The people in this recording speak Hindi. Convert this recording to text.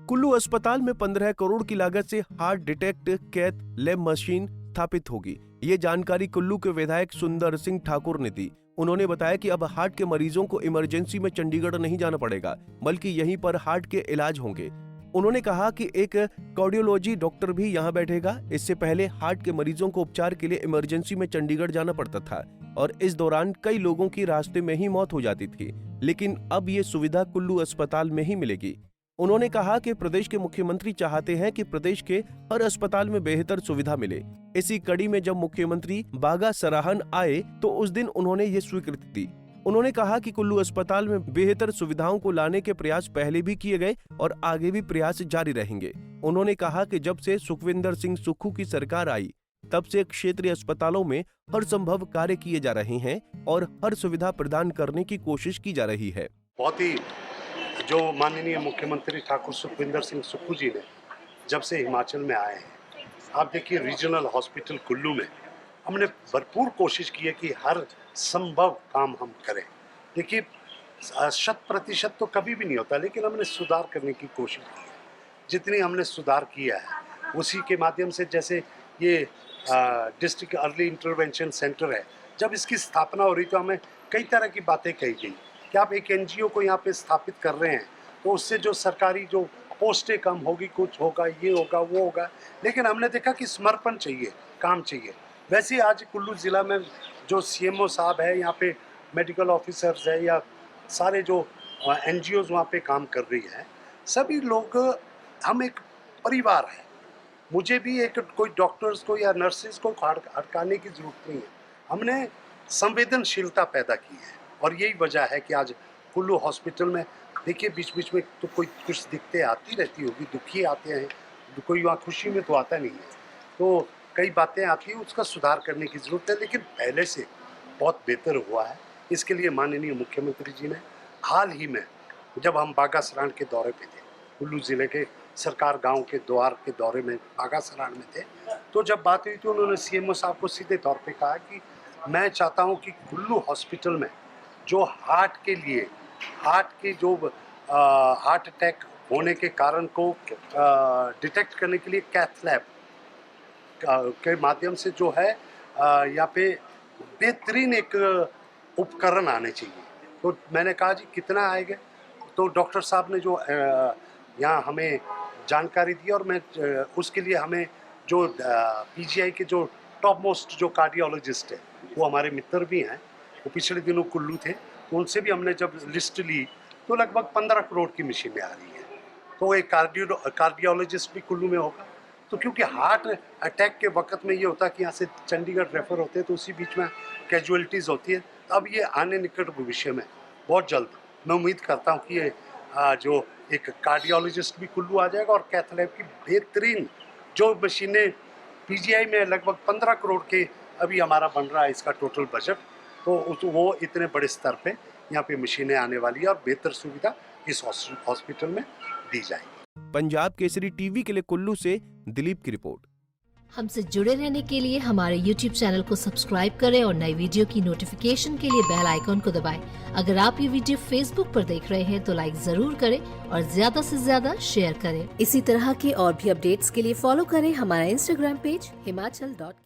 कुल्लू अस्पताल में 15 करोड़ की लागत से heart detect cath lab machine स्थापित होगी। ये जानकारी कुल्लू के विधायक सुंदर सिंह ठाकुर ने दी। उन्होंने बताया कि अब हार्ट के मरीजों को इमरजेंसी में चंडीगढ़ नहीं जाना पड़ेगा, बल्कि यहीं पर हार्ट के इलाज होंगे। उन्होंने कहा कि एक कार्डियोलॉजी डॉक्टर भी यहां बैठेगा। इससे पहले हार्ट के मरीजों को उपचार के लिए इमरजेंसी में चंडीगढ़ जाना पड़ता था और इस दौरान कई लोगों की रास्ते में ही मौत हो जाती थी, लेकिन अब ये सुविधा कुल्लू अस्पताल में ही मिलेगी। उन्होंने कहा कि प्रदेश के मुख्यमंत्री चाहते हैं कि प्रदेश के हर अस्पताल में बेहतर सुविधा मिले। इसी कड़ी में जब मुख्यमंत्री बागा सराहन आए तो उस दिन उन्होंने ये स्वीकृति दी। उन्होंने कहा कि कुल्लू अस्पताल में बेहतर सुविधाओं को लाने के प्रयास पहले भी किए गए और आगे भी प्रयास जारी रहेंगे। उन्होंने कहा कि जब से सुखविंदर सिंह सुक्खू की सरकार आई, तब से क्षेत्रीय अस्पतालों में हर संभव कार्य किए जा रहे हैं और हर सुविधा प्रदान करने की कोशिश की जा रही है। बहुत ही जो माननीय मुख्यमंत्री ठाकुर सुखविंदर सिंह सुक्खू जी ने जब से हिमाचल में आए हैं, आप देखिए रीजनल हॉस्पिटल कुल्लू में हमने भरपूर कोशिश की है कि हर संभव काम हम करें। देखिए 100% तो कभी भी नहीं होता, लेकिन हमने सुधार करने की कोशिश की है। जितनी हमने सुधार किया है उसी के माध्यम से, जैसे ये डिस्ट्रिक्ट अर्ली इंटरवेंशन सेंटर है, जब इसकी स्थापना हो रही तो हमें कई तरह की बातें कही गई कि आप एक एनजीओ को यहाँ पे स्थापित कर रहे हैं तो उससे जो सरकारी जो पोस्टें कम होगी, कुछ होगा, ये होगा, वो होगा, लेकिन हमने देखा कि समर्पण चाहिए, काम चाहिए। वैसे ही आज कुल्लू ज़िला में जो सीएमओ साहब है, यहाँ पे मेडिकल ऑफिसर्स है या सारे जो एनजीओज वहाँ पे काम कर रही है, सभी लोग हम एक परिवार है। मुझे भी एक कोई डॉक्टर्स को या नर्सेज को हड़काने की ज़रूरत नहीं है। हमने संवेदनशीलता पैदा की है और यही वजह है कि आज कुल्लू हॉस्पिटल में देखिए बीच बीच में तो कोई कुछ दिक्कतें आती रहती होगी, दुखी आते हैं, कोई वहाँ खुशी में तो आता नहीं है, तो कई बातें आती हैं, उसका सुधार करने की ज़रूरत है, लेकिन पहले से बहुत बेहतर हुआ है। इसके लिए माननीय मुख्यमंत्री जी ने हाल ही में, जब हम बागा सराण के दौरे पे थे, कुल्लू ज़िले के सरकार गांव के द्वार के दौरे में बागा सराण में थे, तो जब बात हुई तो उन्होंने सीएमओ साहब को सीधे तौर पे कहा कि मैं चाहता हूं कि कुल्लू हॉस्पिटल में जो हार्ट के लिए, हार्ट के जो हार्ट अटैक होने के कारण को डिटेक्ट करने के लिए कैथ लैब के माध्यम से जो है यहाँ पे बेहतरीन एक उपकरण आने चाहिए। तो मैंने कहा जी कितना आएगा, तो डॉक्टर साहब ने जो यहाँ हमें जानकारी दी और मैं उसके लिए हमें जो पीजीआई के जो टॉप मोस्ट जो कार्डियोलॉजिस्ट है, वो हमारे मित्र भी हैं, वो पिछले दिनों कुल्लू थे, तो उनसे भी हमने जब लिस्ट ली तो लगभग 15 करोड़ की मशीनें आ रही हैं। तो एक कार्डियोलॉजिस्ट भी कुल्लू में होगा। तो क्योंकि हार्ट अटैक के वक्त में ये होता है कि यहाँ से चंडीगढ़ रेफर होते हैं, तो उसी बीच में कैजुअलिटीज़ होती है। अब ये आने निकट भविष्य में बहुत जल्द मैं उम्मीद करता हूँ कि ये जो एक कार्डियोलॉजिस्ट भी कुल्लू आ जाएगा और कैथ लैब की बेहतरीन जो मशीनें पीजीआई में लगभग 15 करोड़ के अभी हमारा बन रहा है इसका टोटल बजट, तो वो इतने बड़े स्तर पे यहाँ पे मशीनें आने वाली है और बेहतर सुविधा इस हॉस्पिटल में दी जाएगी। पंजाब केसरी टीवी के लिए कुल्लू से दिलीप की रिपोर्ट। हमसे जुड़े रहने के लिए हमारे YouTube चैनल को सब्सक्राइब करें और नई वीडियो की नोटिफिकेशन के लिए बेल आइकॉन को दबाएं। अगर आप ये वीडियो Facebook पर देख रहे हैं तो लाइक जरूर करें और ज्यादा से ज्यादा शेयर करें। इसी तरह के और भी अपडेट्स के लिए फॉलो करें हमारा Instagram पेज himachal.ke।